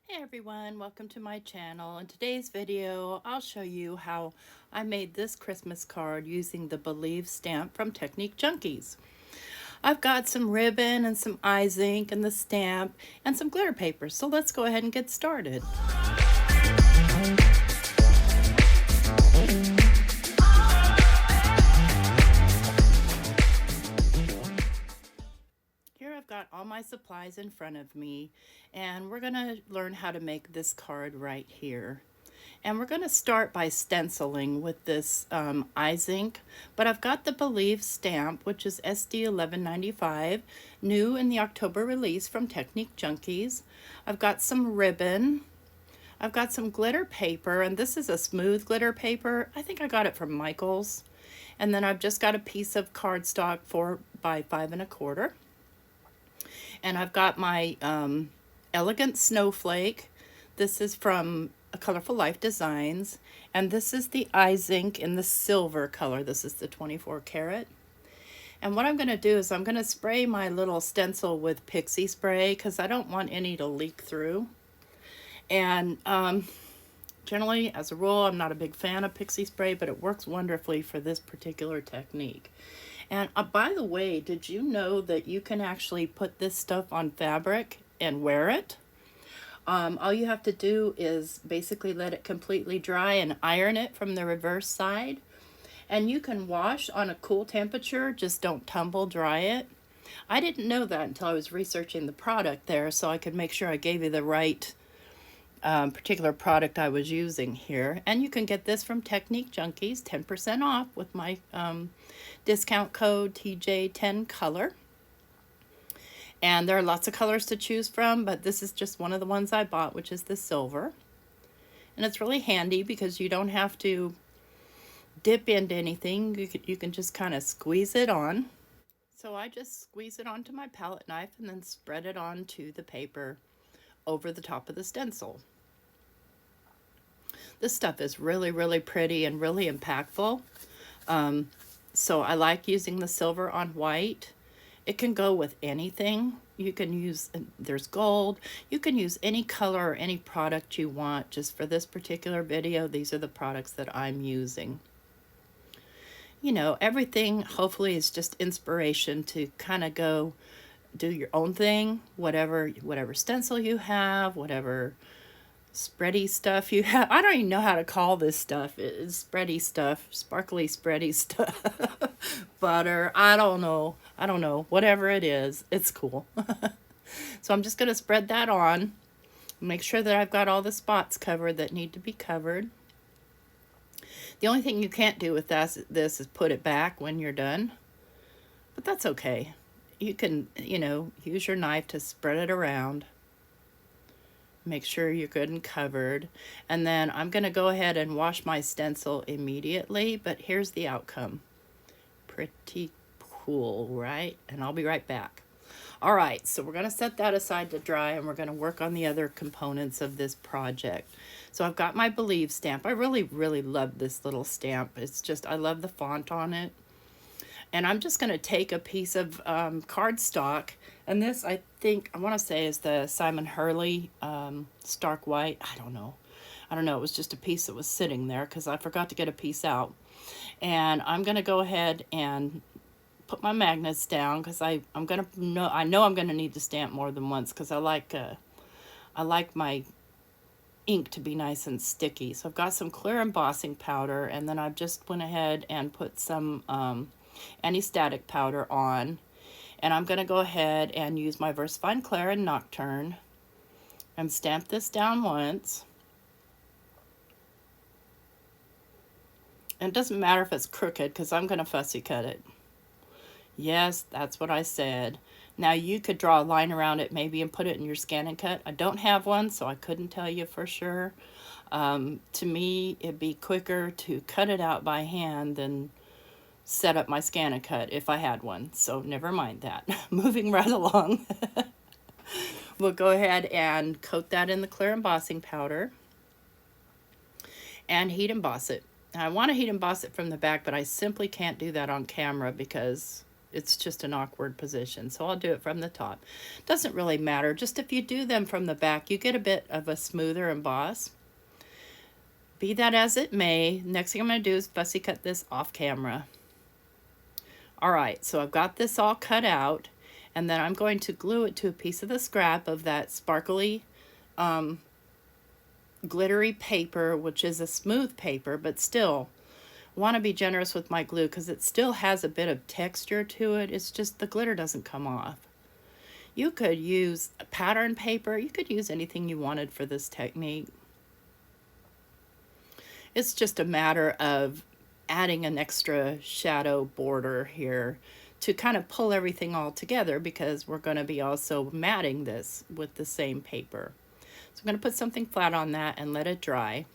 Hey everyone, welcome to my channel. In today's video, I'll show you how I made this Christmas card using the Believe stamp from Technique Junkies. I've got some ribbon and some iZinc and the stamp and some glitter paper, so let's go ahead and get started. Here I've got all my supplies in front of me, and we're going to learn how to make this card right here. And we're going to start by stenciling with this iZinc, but I've got the Believe stamp, which is SD 1195, new in the October release from Technique Junkies. I've got some ribbon. I've got some glitter paper, and this is a smooth glitter paper. I think I got it from Michael's. And then I've just got a piece of cardstock 4 by 5 1/4. And I've got my Elegant Snowflake. This is from Colorful Life Designs. And this is the iZinc in the silver color. This is the 24 karat. And what I'm going to do is I'm going to spray my little stencil with pixie spray because I don't want any to leak through. And generally, as a rule, I'm not a big fan of pixie spray, but it works wonderfully for this particular technique. And by the way, did you know that you can actually put this stuff on fabric and wear it? All you have to do is basically let it completely dry and iron it from the reverse side. And you can wash on a cool temperature, just don't tumble dry it. I didn't know that until I was researching the product there, so I could make sure I gave you the right particular product I was using here. And you can get this from Technique Junkies, 10% off with my discount code TJ10color. And there are lots of colors to choose from, but this is just one of the ones I bought, which is the silver. And it's really handy because you don't have to dip into anything. You can just kind of squeeze it on. So I just squeeze it onto my palette knife and then spread it onto the paper over the top of the stencil. This stuff is really, really pretty and really impactful. So I like using the silver on white. It can go with anything. You can use, there's gold. You can use any color or any product you want. Just for this particular video, these are the products that I'm using. You know, everything hopefully is just inspiration to kind of go do your own thing, whatever stencil you have, whatever spready stuff you have. I don't even know how to call this stuff. It's spready stuff, sparkly spready stuff. Butter, I don't know, whatever it is, it's cool. So I'm just going to spread that on, make sure that I've got all the spots covered that need to be covered. The only thing you can't do with this is put it back when you're done, but that's okay. You can, use your knife to spread it around. Make sure you're good and covered. And then I'm going to go ahead and wash my stencil immediately, but here's the outcome. Pretty cool, right? And I'll be right back. All right, so we're going to set that aside to dry, and we're going to work on the other components of this project. So I've got my Believe stamp. I really, really love this little stamp. It's just, I love the font on it. And I'm just going to take a piece of cardstock, and this I want to say is the Simon Hurley Stark White. I don't know. It was just a piece that was sitting there because I forgot to get a piece out. And I'm going to go ahead and put my magnets down because I know I'm going to need the stamp more than once because I like my ink to be nice and sticky. So I've got some clear embossing powder, and then I've just went ahead and put some anti-static powder on, and I'm going to go ahead and use my VersaFine Clair and Nocturne and stamp this down once. And it doesn't matter if it's crooked because I'm going to fussy cut it. Yes, that's what I said. Now you could draw a line around it maybe and put it in your scan and cut. I don't have one, so I couldn't tell you for sure. To me, it'd be quicker to cut it out by hand than set up my scan and cut if I had one, so never mind that. Moving right along. We'll go ahead and coat that in the clear embossing powder and heat emboss it. Now, I want to heat emboss it from the back, but I simply can't do that on camera because it's just an awkward position. So I'll do it from the top. Doesn't really matter. Just if you do them from the back, you get a bit of a smoother emboss. Be that as it may, next thing I'm going to do is fussy cut this off camera. All right, so I've got this all cut out, and then I'm going to glue it to a piece of the scrap of that sparkly, glittery paper, which is a smooth paper, but still want to be generous with my glue because it still has a bit of texture to it. It's just the glitter doesn't come off. You could use pattern paper. You could use anything you wanted for this technique. It's just a matter of adding an extra shadow border here to kind of pull everything all together, because we're going to be also matting this with the same paper. So I'm going to put something flat on that and let it dry.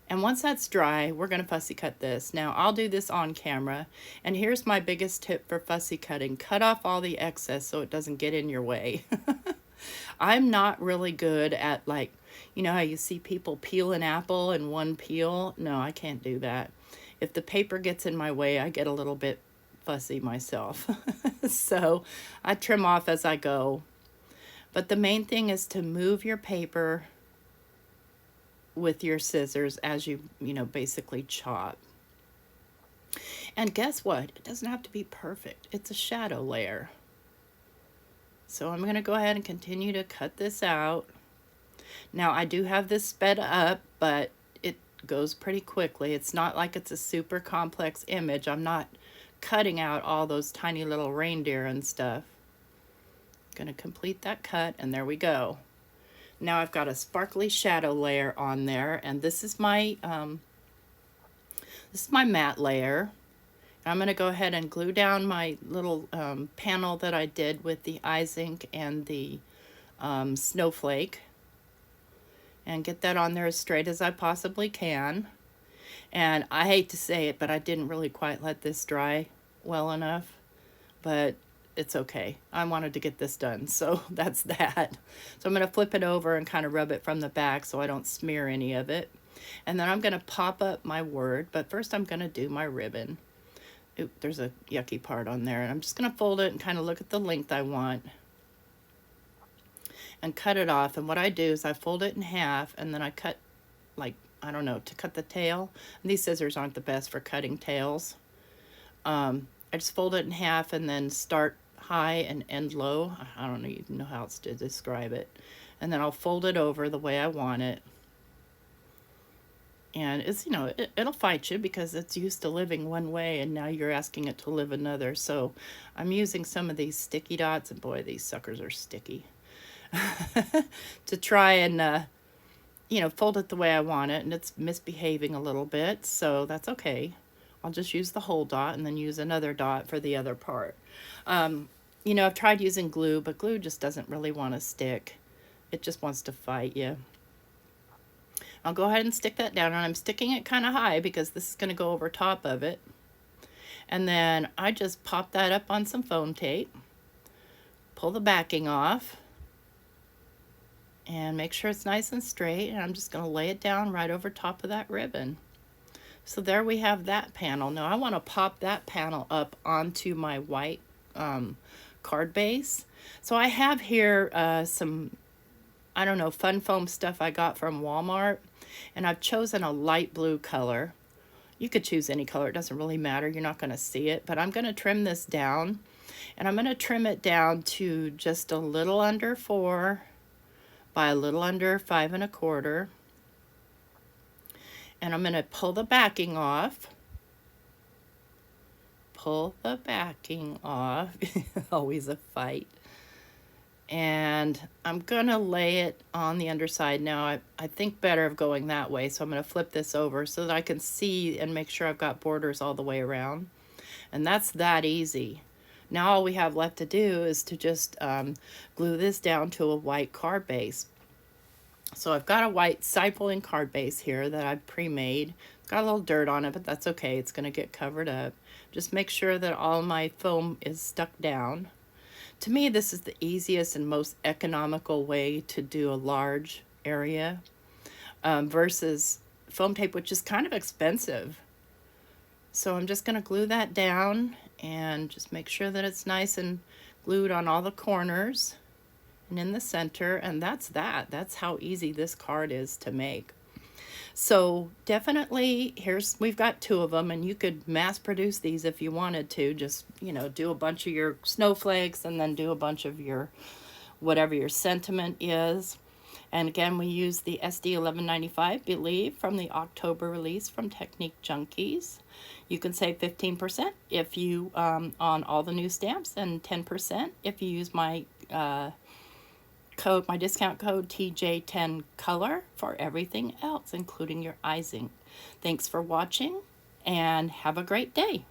And once that's dry, we're going to fussy cut this. Now I'll do this on camera, and here's my biggest tip for fussy cutting. Cut off all the excess so it doesn't get in your way. I'm not really good at, like, you know how you see people peel an apple in one peel? No, I can't do that. If the paper gets in my way, I get a little bit fussy myself. So I trim off as I go. But the main thing is to move your paper with your scissors as you basically chop. And guess what? It doesn't have to be perfect. It's a shadow layer. So I'm going to go ahead and continue to cut this out. Now I do have this sped up, but it goes pretty quickly. It's not like it's a super complex image. I'm not cutting out all those tiny little reindeer and stuff. Going to complete that cut, and there we go. Now I've got a sparkly shadow layer on there, and this is my matte layer. I'm going to go ahead and glue down my little panel that I did with the iZinc and the snowflake, and get that on there as straight as I possibly can. And I hate to say it, but I didn't really quite let this dry well enough, but it's okay. I wanted to get this done, so that's that. So I'm going to flip it over and kind of rub it from the back so I don't smear any of it. And then I'm going to pop up my word, but first I'm going to do my ribbon. Oop, there's a yucky part on there, and I'm just going to fold it and kind of look at the length I want and cut it off. And what I do is I fold it in half, and then I cut, like, I don't know, to cut the tail. And these scissors aren't the best for cutting tails. I just fold it in half and then start high and end low. I don't even know how else to describe it. And then I'll fold it over the way I want it. And it's, it'll fight you because it's used to living one way, and now you're asking it to live another. So I'm using some of these sticky dots, and boy, these suckers are sticky, to try and, fold it the way I want it. And it's misbehaving a little bit, so that's okay. I'll just use the whole dot and then use another dot for the other part. I've tried using glue, but glue just doesn't really want to stick. It just wants to fight you. I'll go ahead and stick that down, and I'm sticking it kind of high because this is going to go over top of it. And then I just pop that up on some foam tape, pull the backing off, and make sure it's nice and straight. And I'm just going to lay it down right over top of that ribbon. So there we have that panel. Now I want to pop that panel up onto my white card base. So I have here some, I don't know, fun foam stuff I got from Walmart, and I've chosen a light blue color. You could choose any color, it doesn't really matter, you're not going to see it, but I'm going to trim this down, and I'm going to trim it down to just a little under 4 by a little under 5 1/4. And I'm going to pull the backing off. Pull the backing off. Always a fight. And I'm going to lay it on the underside. Now, I think better of going that way, so I'm going to flip this over so that I can see and make sure I've got borders all the way around. And that's that easy. Now all we have left to do is to just glue this down to a white card base. So I've got a white side-pulling card base here that I've pre-made. It's got a little dirt on it, but that's okay. It's going to get covered up. Just make sure that all my foam is stuck down. To me, this is the easiest and most economical way to do a large area versus foam tape, which is kind of expensive. So I'm just going to glue that down, And just make sure that it's nice and glued on all the corners and in the center. And that's that. That's how easy this card is to make. So definitely, we've got 2 of them, and you could mass produce these if you wanted to. Just, you know, do a bunch of your snowflakes and then do a bunch of your, whatever your sentiment is. And again, we use the SD 1195 Believe from the October release from Technique Junkies. You can save 15% if you, on all the new stamps, and 10% if you use my my discount code TJ10 color for everything else, including your iZinc. Thanks for watching, and have a great day.